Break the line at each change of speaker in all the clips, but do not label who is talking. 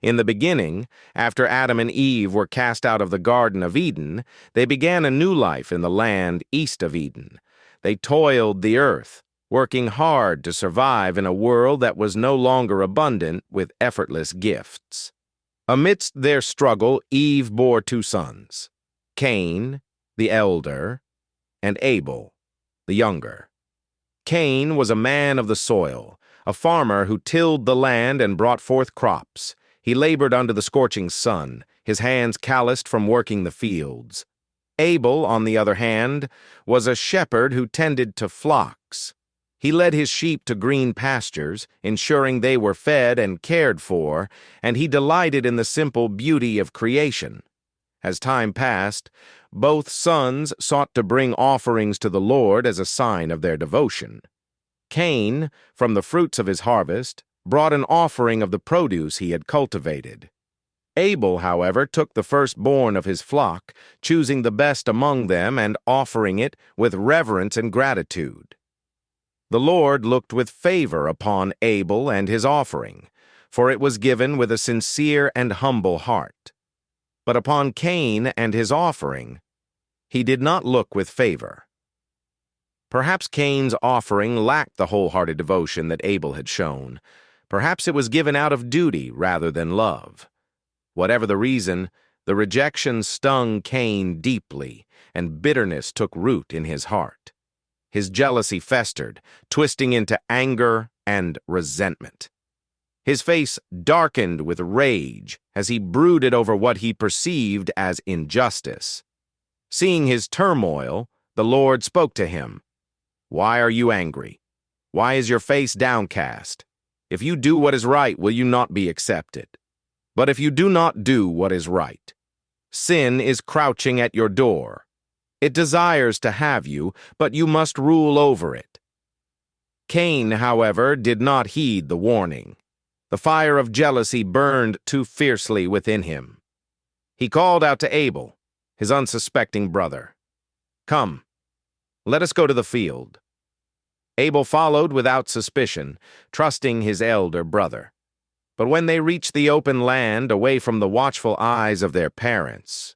In the beginning, after Adam and Eve were cast out of the Garden of Eden, they began a new life in the land east of Eden. They toiled the earth, working hard to survive in a world that was no longer abundant with effortless gifts. Amidst their struggle, Eve bore two sons, Cain, the elder, and Abel, the younger. Cain was a man of the soil, a farmer who tilled the land and brought forth crops. He labored under the scorching sun, his hands calloused from working the fields. Abel, on the other hand, was a shepherd who tended to flocks. He led his sheep to green pastures, ensuring they were fed and cared for, and he delighted in the simple beauty of creation. As time passed, both sons sought to bring offerings to the Lord as a sign of their devotion. Cain, from the fruits of his harvest, brought an offering of the produce he had cultivated. Abel, however, took the firstborn of his flock, choosing the best among them and offering it with reverence and gratitude. The Lord looked with favor upon Abel and his offering, for it was given with a sincere and humble heart. But upon Cain and his offering, he did not look with favor. Perhaps Cain's offering lacked the wholehearted devotion that Abel had shown. Perhaps it was given out of duty rather than love. Whatever the reason, the rejection stung Cain deeply, and bitterness took root in his heart. His jealousy festered, twisting into anger and resentment. His face darkened with rage as he brooded over what he perceived as injustice. Seeing his turmoil, the Lord spoke to him. "Why are you angry? Why is your face downcast? If you do what is right, will you not be accepted? But if you do not do what is right, sin is crouching at your door. It desires to have you, but you must rule over it." Cain, however, did not heed the warning. The fire of jealousy burned too fiercely within him. He called out to Abel, his unsuspecting brother, "Come, let us go to the field." Abel followed without suspicion, trusting his elder brother. But when they reached the open land, away from the watchful eyes of their parents,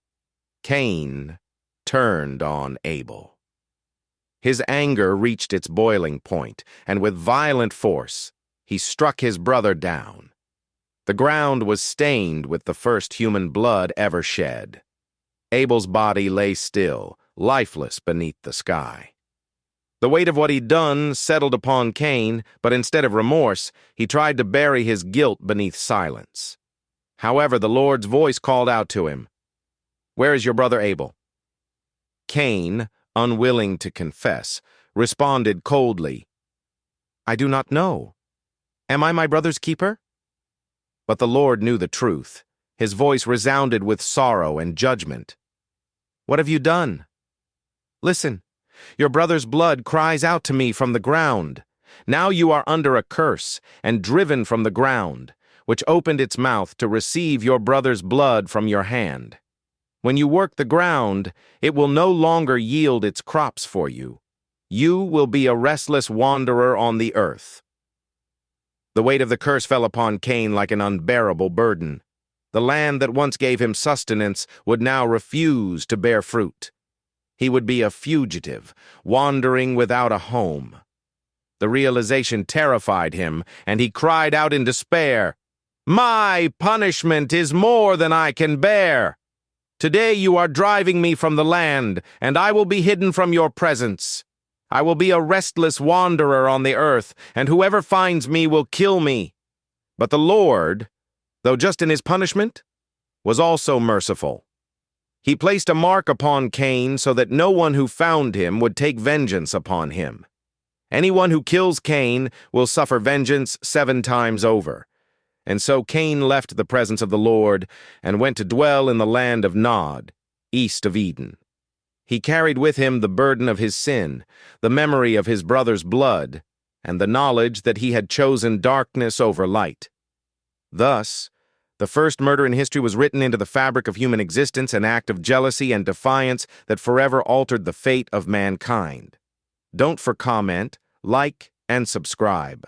Cain turned on Abel. His anger reached its boiling point, and with violent force, he struck his brother down. The ground was stained with the first human blood ever shed. Abel's body lay still, lifeless beneath the sky. The weight of what he'd done settled upon Cain, but instead of remorse, he tried to bury his guilt beneath silence. However, the Lord's voice called out to him, "Where is your brother Abel?" Cain, unwilling to confess, responded coldly, "I do not know. Am I my brother's keeper?" But the Lord knew the truth. His voice resounded with sorrow and judgment. "What have you done? Listen, your brother's blood cries out to me from the ground. Now you are under a curse and driven from the ground, which opened its mouth to receive your brother's blood from your hand. When you work the ground, it will no longer yield its crops for you. You will be a restless wanderer on the earth." The weight of the curse fell upon Cain like an unbearable burden. The land that once gave him sustenance would now refuse to bear fruit. He would be a fugitive, wandering without a home. The realization terrified him, and he cried out in despair, "My punishment is more than I can bear. Today you are driving me from the land, and I will be hidden from your presence. I will be a restless wanderer on the earth, and whoever finds me will kill me." But the Lord, though just in his punishment, was also merciful. He placed a mark upon Cain so that no one who found him would take vengeance upon him. Anyone who kills Cain will suffer vengeance 7 times over. And so Cain left the presence of the Lord and went to dwell in the land of Nod, east of Eden. He carried with him the burden of his sin, the memory of his brother's blood, and the knowledge that he had chosen darkness over light. Thus, the first murder in history was written into the fabric of human existence, an act of jealousy and defiance that forever altered the fate of mankind. Don't for comment, like, and subscribe.